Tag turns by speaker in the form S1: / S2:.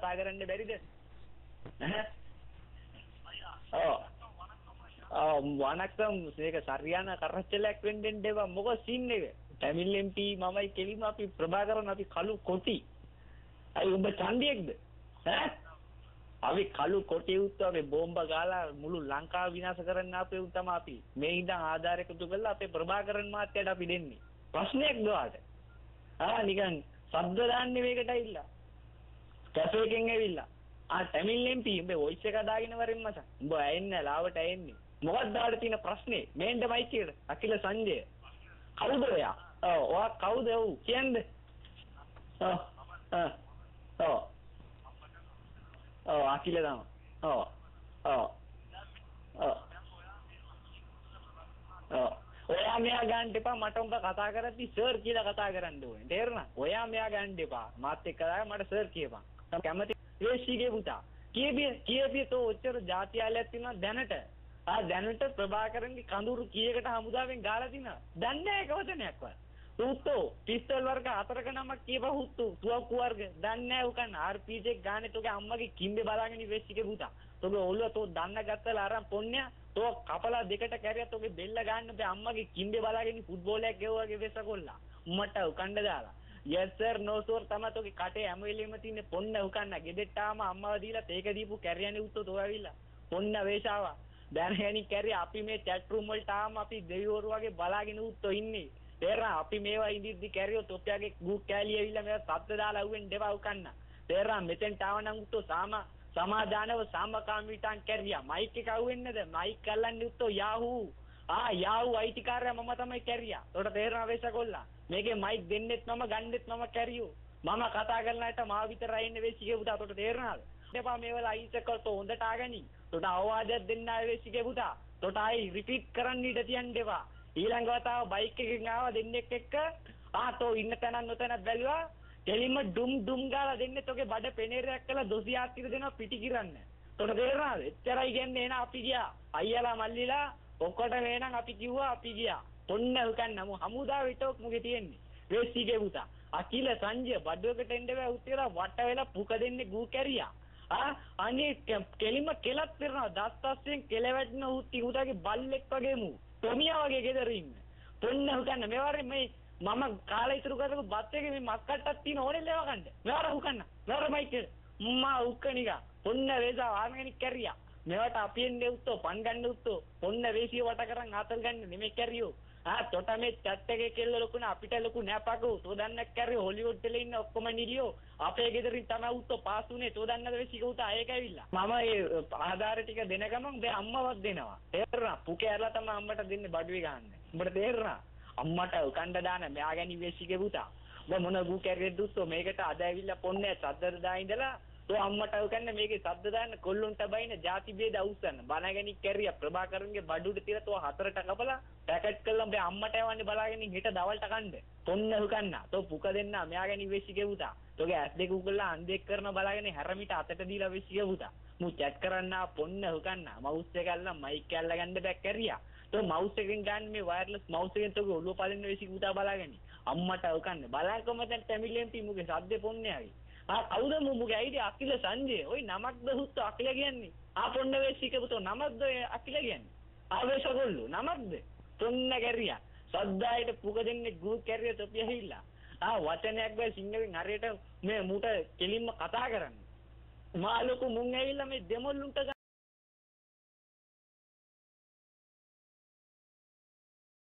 S1: කතා කරන්න බැරිද? ඔව්. වණක්කම් මේක සරියන කරච්චලයක් වෙන්න දෙන්න එපා. මොකද සීන් එක? ටැමිල් MP මමයි කෙලිම අපි ප්‍රභාකරන් අපි කළු කොටි. අයි උඹ චන්දියෙක්ද? ඈ? අපි කළු කොටි උත්තර අපි බෝම්බ ගාලා මුළු ලංකාව විනාශ කරන්න අපේ උන් තමයි අපි. මේ ඉඳන් ආධාර එකතු කරලා අපේ ප්‍රභාකරන් මාත්‍යට අපි දෙන්නේ. ප්‍රශ්නයක් ගාවට. නිකන් සද්ද දාන්නේ මේකට ඇවිල්ලා. කැෆේ එකෙන් ඇවිල්ලා. ටැමිල් MP උඹ වොයිස් එක දාගෙන වරින් මචං. උඹ ඇෙන්නේ ලාවට ඇෙන්නේ. මොකක්ද ආඩ තියෙන ප්‍රශ්නේ? මේන්න මයික් එකට. අකිල සංජය. කවුද ඔයා? ඔයා කවුද? ඔව් කියන්නේ. අකිල තමයි. ඔයා මෙයා ගන්න එපා. මට උඹ කතා කරද්දි සර් කියලා කතා කරන්න ඕනේ. තේරුණා? ඔයා මෙයා ගන්න එපා. මාත් එක්ක දාලා මට සර් කියපන්. කැමති වේශීගේ පුතා. කීපිය තෝ ඔච්චර ජාතියාලයක් තියෙනවා දැනට. දැනට ප්‍රභාකරන්ගේ කඳුරු කීයකට හමුදාවෙන් ගාලා තිනා. දන්නේ නැහැ එක වචනයක්වත්. උත්තෝ පිස්තල් වර්ග 4ක නමක් කියපහ උත්තෝ තුවක්කු වර්ග දන්නේ නැහැ උකන් RPG ගානේ තෝගේ අම්මගේ කිම්බේ බලාගෙන ඉවෙස්සිගේ පුතා. තෝගේ ඔළුව තෝ දන්න ගත්තලා අරන් පොන්නයා තෝ කපලා දෙකට කැරියා තෝගේ බෙල්ල ගන්න බෑ අම්මගේ කිම්බේ බලාගෙන ෆුට්බෝලයක් ගෙවුවාගේ වෙසකොල්ලා. උම්මට උකණ්ඩ දාලා. yes sir no sir තමයි තෝගේ කටේ හැම වෙලෙම තියෙන පොන්න උකන්න ගෙදෙට්ටාම අම්මව දීලා තේක දීපු කැරියනේ උත්තෝ තෝ ඇවිල්ලා. පොන්න වේශාවා. දැනගැනි කැරිය අපි මේ chat room වලට ආම අපි දෙවිවරු වගේ බලාගෙන උත්තෝ ඉන්නේ. තේරෙනා අපි මේවා ඉඳිද්දි කැරියොත් ඔප්පියාගේ ගූ කෑලි ඇවිල්ලා මේවා සද්ද දාලා අහුවෙන් දෙපා උකන්න. තේරෙනා මෙතෙන්ට ආවනම් උත්තෝ සමාදානව සාමකාමීටන් කැරියා. මයික් එක අහුවෙන්නේ නැද? මයික් අල්ලන්නේ උත්තෝ යාහූ. යාහූ අයිතිකාරයා මම තමයි කැරියා. උඩ තේරෙනා වේශකොල්ලා. මේකේ මයික් දෙන්නෙත් මම ගන්නෙත් මම කැරියෝ. මම කතා කරනකට මාව විතරයි ඉන්නේ වෙස්සිගේ පුතා. උඩ තේරෙනාද? දෙපා මේවල අයිසකල්ත හොඳට ආගනි. උඩ අවවාදයක් දෙන්න ආවේ වෙස්සිගේ පුතා. උඩ ආයි රිපීට් කරන්න ඉඩ තියන්න දෙපා. ඊළඟ වතාව බයික් එකකින් ආවා දෙන්නෙක් එක්ක තෝ ඉන්න තැනක් නොතැනක් බැලුවා දෙලින්ම ඩුම් ගාලා දෙන්නෙත් ඔගේ බඩ පෙනේරයක් කළා 200ක් ඉර දෙනවා පිටි කිරන්න. උඩ තේරෙනවද? එච්චරයි කියන්නේ එන අපි ගියා. අයියලා මල්ලිලා ඔක්කොට මේනම් අපි කිව්වා අපි ගියා. ඔන්න උකන්නම හමුදා විතෝක් මුගේ තියෙන්නේ. වෙස්සිගේ පුතා. අකිල සංජය බඩුවකට එන්න බෑ උත්තේලා වට වෙලා පුක දෙන්නේ ගූ කැරියා. අනේ කෙලිම කෙලක් පිරනවා දස්තස්යෙන් කෙලවැටෙන උත්ති උදාගේ බල්ලෙක් වගේ මූ. තොමියා වගේ ගෙදර ඉන්න. පොන්න හුකන්න මෙවර මේ මම කාලේ ඉතුරු කරපු බත් එකේ මේ මස් කට්ටක් තියෙන ඕනේ ලේව ගන්න. මෙවර හුකන්න. මෙවර මයික් එක. මා උක්කනිකා. පොන්න වේසා ආර්ගනික් කැරියා. මෙවට අපි එන්නේ උත්තෝ පන් ගන්න උත්තෝ. පොන්න වේසිය වට කරන් ආතල් ගන්න නෙමෙයි කැරියෝ. තොට මේ චැට් එකේ කෙල්ල ලොකු නේ අපිට ලොකු නෑපකෝ. තෝ දන්නක් කැරියෝ හොලිවුඩ් වල ඉන්න ඔක්කොම නිලියෝ. අපේ ගෙදරින් තමයි උත්තෝ පාස් උනේ. තෝ දන්නද වෙසික උතා ඒක ඇවිල්ලා. මම ඒ ආධාර ටික දෙන ගමන් බෑ අම්මවත් දෙනවා. තේරුණා? පුකේ ඇරලා තමයි අම්මට දෙන්නේ බඩුවේ ගහන්නේ. උඹට තේරුණා? අම්මට උකණ්ඩ දාන මෙයා ගැනි වෙසික පුතා. උඹ මොන ගු කැරියෙද්ද උත්තෝ මේකට අද ඇවිල්ලා පොන්නේ සද්දර දා ඉඳලා තෝ අම්මට උකන්න මේකේ සද්ද දාන්න කොල්ලොන්ට බයින ಜಾති ભેද අවුස්සන්න. බනගැනි කැරියා ප්‍රභාකරන්ගේ බඩුවට තියලා තෝ හතරට කපලා පැකට් කළා මේ අම්මට යවන්නේ බලාගෙන හෙට දවල්ට කන්න. පොන්න හුකන්න. තෝ පුක දෙන්න මෙයා ගැනි වෙසික පුතා. තෝගේ ඇස් දෙක උගලා අන්දෙක් කරන බලාගෙන හැරමිට අතට දීලා වෙසික පුතා. මු චැට් කරන්න පොන්න හුකන්න. මවුස් එක අල්ලලා මයික් එක අල්ලගන්න බෑ කැරියා. තෝ මවුස් එකෙන් ගන්න මේ වයර්ලස් මවුස් එකෙන් තෝගේ ඔළුව පදින්න වෙසික පුතා බලාගෙන. අම්මට උකන්න. බලන්නකො මතන් ටැමිල් MP මුගේ සද්දේ පොන්නේ ආවි. කවුද මුගේ අයිඩියා අකිල සංජය. ඔය නමක්ද හුත්ත අකිල කියන්නේ. පොන්න වෙසික පුතෝ නමක්ද අකිල කියන්නේ. ආවේශගොල්ලෝ නමක්ද? පොන්න කැරියා. සද්දායට පුක දෙන්නේ ගු කැරියා තොපිය ඇහිලා. වචනයක් බෑ සිංහලෙන් හරියට මේ මුට කෙලින්ම කතා කරන්න. මාළුකු මුන් ඇවිල්ලා මේ දෙමොල්ලුන්ට